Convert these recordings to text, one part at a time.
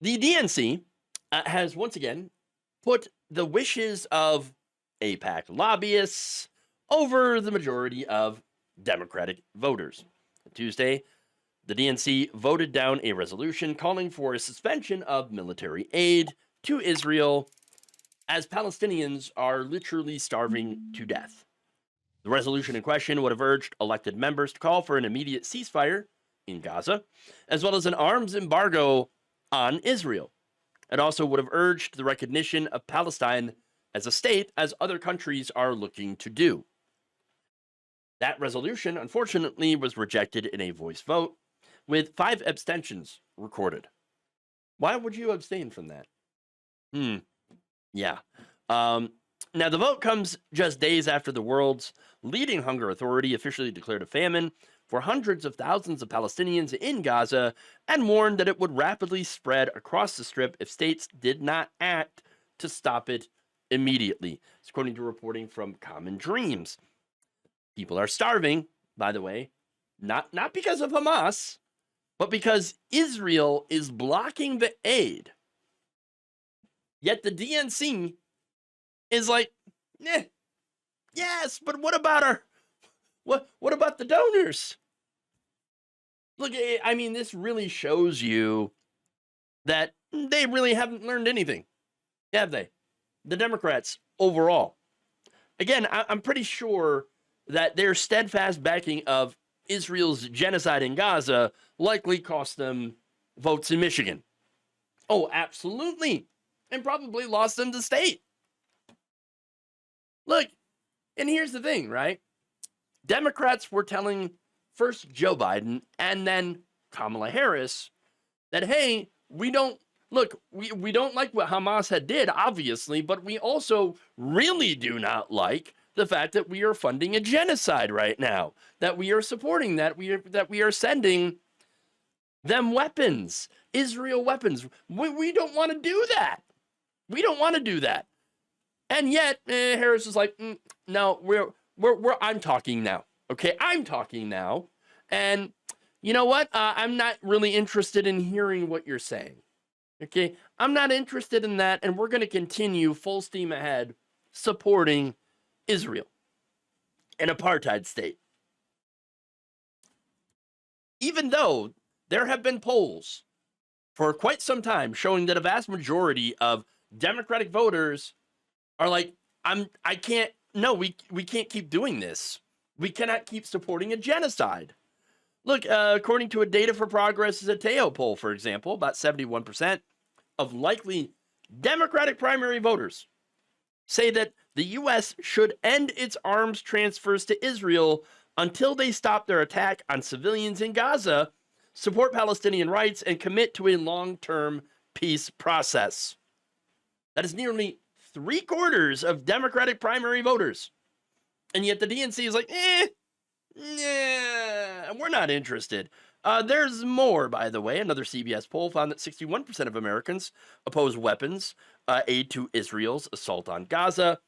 The DNC has once again put the wishes of APAC lobbyists over the majority of Democratic voters. Tuesday, the DNC voted down a resolution calling for a suspension of military aid to Israel as Palestinians are literally starving to death. The resolution in question would have urged elected members to call for an immediate ceasefire in Gaza, as well as an arms embargo on Israel. It also would have urged the recognition of Palestine as a state, as other countries are looking to do. That resolution, unfortunately, was rejected in a voice vote, with 5 abstentions recorded. Why would you abstain from that? Yeah. Now, the vote comes just days after the world's leading hunger authority officially declared a famine for hundreds of thousands of Palestinians in Gaza and warned that it would rapidly spread across the Strip if states did not act to stop it immediately. It's according to reporting from Common Dreams. People are starving, by the way, not because of Hamas, but because Israel is blocking the aid. Yet the DNC is like, yes, but what about what about the donors? Look, I mean, this really shows you that they really haven't learned anything, have they? The Democrats overall. Again, I'm pretty sure that their steadfast backing of Israel's genocide in Gaza likely cost them votes in Michigan. Oh, absolutely. And probably lost them the state. Look, and here's the thing, right? Democrats were telling first Joe Biden and then Kamala Harris that, hey, we don't like what Hamas had did, obviously, but we also really do not like the fact that we are funding a genocide right now, that we are supporting that, we are sending them weapons, Israel weapons. We don't want to do that. We don't want to do that. And yet, Harris is like, no, I'm talking now. Okay, I'm talking now. And you know what? I'm not really interested in hearing what you're saying. Okay, I'm not interested in that. And we're going to continue full steam ahead supporting Israel, an apartheid state. Even though there have been polls for quite some time showing that a vast majority of Democratic voters are like, we can't keep doing this. We cannot keep supporting a genocide. Look, according to a Data for Progress Zateo poll, for example, about 71% of likely Democratic primary voters say that the U.S. should end its arms transfers to Israel until they stop their attack on civilians in Gaza, support Palestinian rights, and commit to a long-term peace process. That is nearly 3/4 of Democratic primary voters. And yet the DNC is like, we're not interested. There's more, by the way. Another CBS poll found that 61% of Americans oppose weapons aid to Israel's assault on Gaza.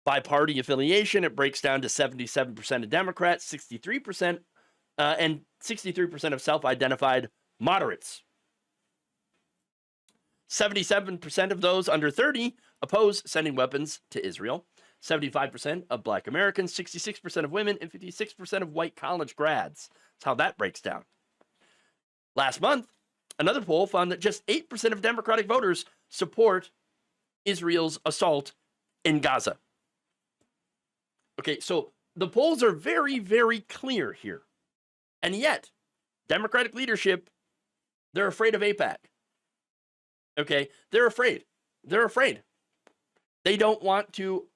By party affiliation, it breaks down to 77% of Democrats, 63%, and 63% of self-identified moderates. 77% of those under 30 oppose sending weapons to Israel. 75% of Black Americans, 66% of women, and 56% of white college grads. That's how that breaks down. Last month, another poll found that just 8% of Democratic voters support Israel's assault in Gaza. Okay, so the polls are very, very clear here. And yet, Democratic leadership, they're afraid of AIPAC. Okay, they're afraid. They're afraid. They don't want to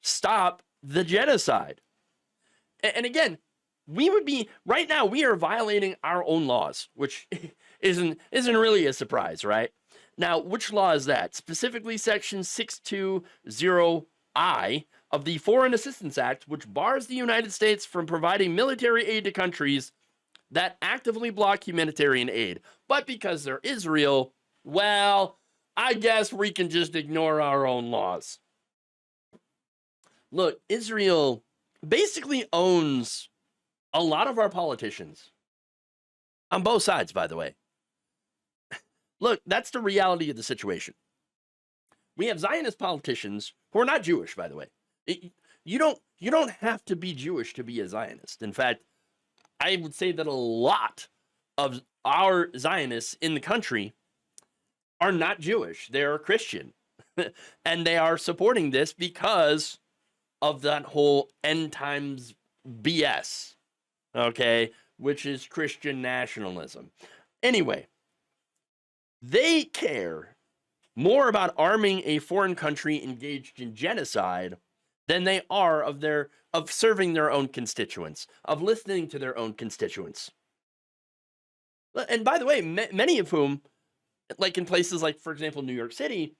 stop the genocide. And again, right now, we are violating our own laws, which isn't really a surprise, right? Now, which law is that? Specifically, Section 620I of the Foreign Assistance Act, which bars the United States from providing military aid to countries that actively block humanitarian aid. But because they're Israel, well, I guess we can just ignore our own laws. Look, Israel basically owns a lot of our politicians. On both sides, by the way. Look, that's the reality of the situation. We have Zionist politicians who are not Jewish, by the way. You don't have to be Jewish to be a Zionist. In fact, I would say that a lot of our Zionists in the country are not Jewish. They are Christian. And they are supporting this because of that whole end times BS, okay, which is Christian nationalism. Anyway, they care more about arming a foreign country engaged in genocide than they are of serving their own constituents, of listening to their own constituents. And by the way, many of whom, like in places like, for example, New York City,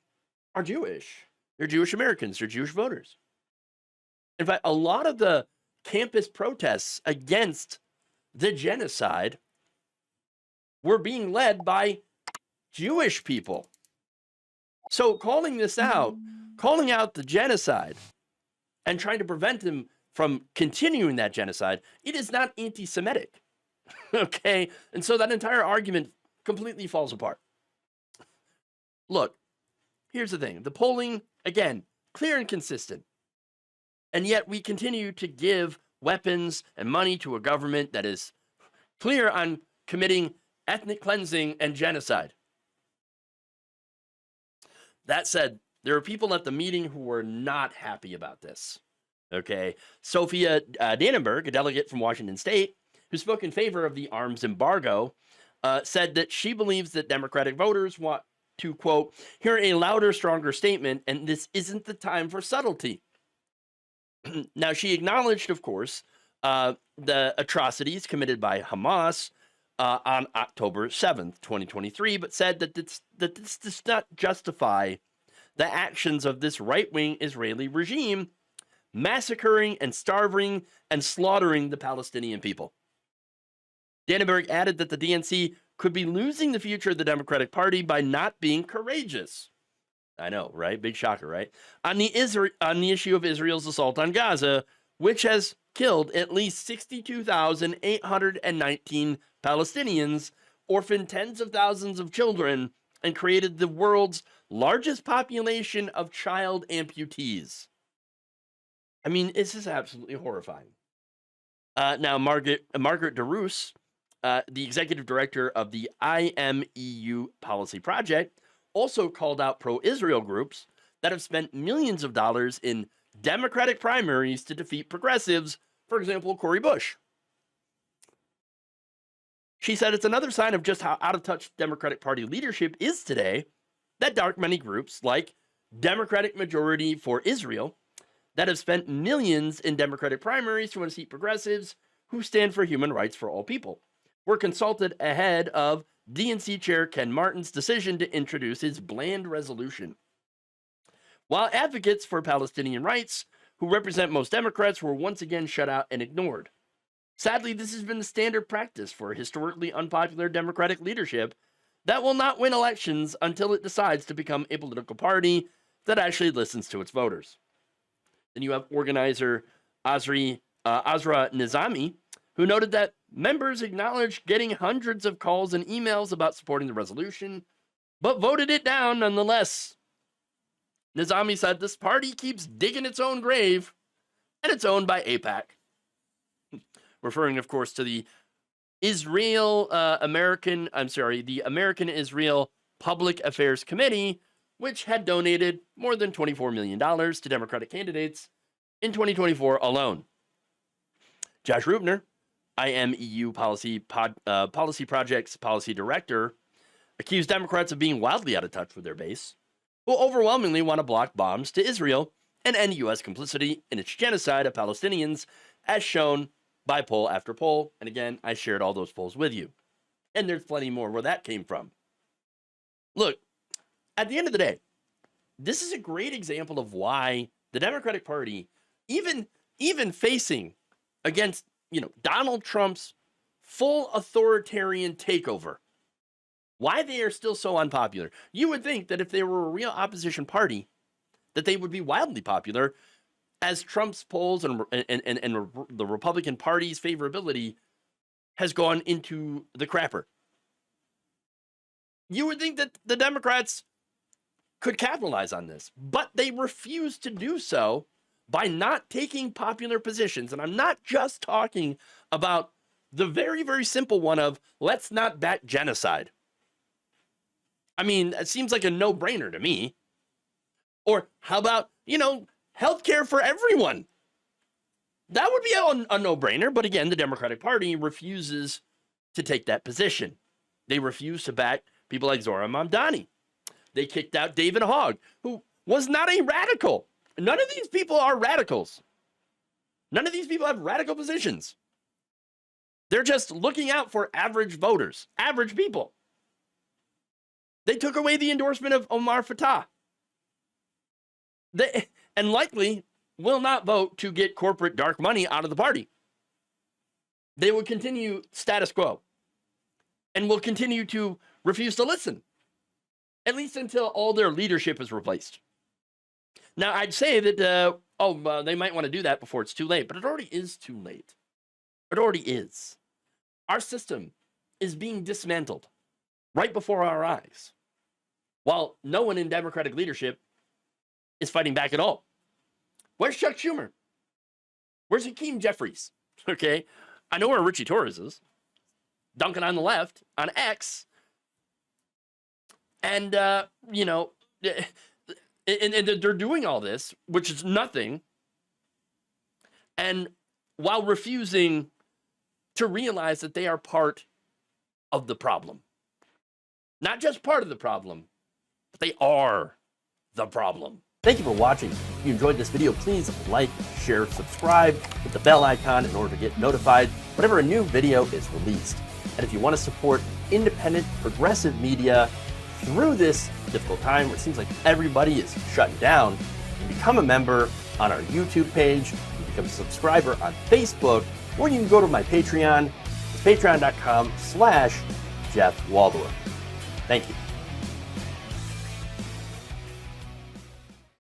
are Jewish. They're Jewish Americans. They're Jewish voters. In fact, a lot of the campus protests against the genocide were being led by Jewish people. So calling this out, calling out the genocide and trying to prevent them from continuing that genocide, it is not anti-Semitic. Okay? And so that entire argument completely falls apart. Look, here's the thing. The polling, again, clear and consistent. And yet we continue to give weapons and money to a government that is clear on committing ethnic cleansing and genocide. That said, there are people at the meeting who were not happy about this. Okay, Sophia Dannenberg, a delegate from Washington State, who spoke in favor of the arms embargo, said that she believes that Democratic voters want to, quote, hear a louder, stronger statement, and this isn't the time for subtlety. Now, she acknowledged, of course, the atrocities committed by Hamas on October 7th, 2023, but said that this does not justify the actions of this right-wing Israeli regime massacring and starving and slaughtering the Palestinian people. Dannenberg added that the DNC could be losing the future of the Democratic Party by not being courageous. I know, right? Big shocker, right? On the issue of Israel's assault on Gaza, which has killed at least 62,819 Palestinians, orphaned tens of thousands of children, and created the world's largest population of child amputees. I mean, this is absolutely horrifying. Now, Margaret DeRoos, the executive director of the IMEU Policy Project, also called out pro-Israel groups that have spent millions of dollars in Democratic primaries to defeat progressives, for example, Cori Bush. She said it's another sign of just how out of touch Democratic Party leadership is today that dark money groups like Democratic Majority for Israel that have spent millions in Democratic primaries to unseat progressives who stand for human rights for all people were consulted ahead of DNC Chair Ken Martin's decision to introduce his bland resolution. While advocates for Palestinian rights, who represent most Democrats, were once again shut out and ignored. Sadly, this has been the standard practice for historically unpopular Democratic leadership that will not win elections until it decides to become a political party that actually listens to its voters. Then you have organizer Azra Nizami, who noted that members acknowledged getting hundreds of calls and emails about supporting the resolution, but voted it down nonetheless. Nizami said this party keeps digging its own grave, and it's owned by AIPAC. Referring, of course, to the American-Israel Public Affairs Committee, which had donated more than $24 million to Democratic candidates in 2024 alone. Josh Rubner, IMEU Policy Project's policy director, accused Democrats of being wildly out of touch with their base, who overwhelmingly want to block bombs to Israel and end U.S. complicity in its genocide of Palestinians, as shown by poll after poll. And again, I shared all those polls with you. And there's plenty more where that came from. Look, at the end of the day, this is a great example of why the Democratic Party, even facing against, Donald Trump's full authoritarian takeover, why they are still so unpopular. You would think that if they were a real opposition party, that they would be wildly popular, as Trump's polls and the Republican Party's favorability has gone into the crapper. You would think that the Democrats could capitalize on this, but they refuse to do so by not taking popular positions. And I'm not just talking about the very, very simple one of let's not back genocide. I mean, it seems like a no-brainer to me. Or how about, healthcare for everyone? That would be a no-brainer. But again, the Democratic Party refuses to take that position. They refuse to back people like Zohran Mamdani. They kicked out David Hogg, who was not a radical. None of these people are radicals. None of these people have radical positions. They're just looking out for average voters, average people. They took away the endorsement of Omar Fattah. And likely will not vote to get corporate dark money out of the party. They will continue status quo and will continue to refuse to listen, at least until all their leadership is replaced. Now, I'd say that, they might want to do that before it's too late, but it already is too late. It already is. Our system is being dismantled right before our eyes, while no one in Democratic leadership is fighting back at all. Where's Chuck Schumer? Where's Hakeem Jeffries? Okay, I know where Richie Torres is, dunking on the left on X, and they're doing all this, which is nothing, and while refusing to realize that they are part of the problem. Not just part of the problem, but they are the problem. Thank you for watching. If you enjoyed this video, please like, share, subscribe, hit the bell icon in order to get notified whenever a new video is released. And if you want to support independent, progressive media through this difficult time where it seems like everybody is shutting down, you can become a member on our YouTube page, you can become a subscriber on Facebook, or you can go to my Patreon. It's patreon.com/Jeff Waldorf. Thank you.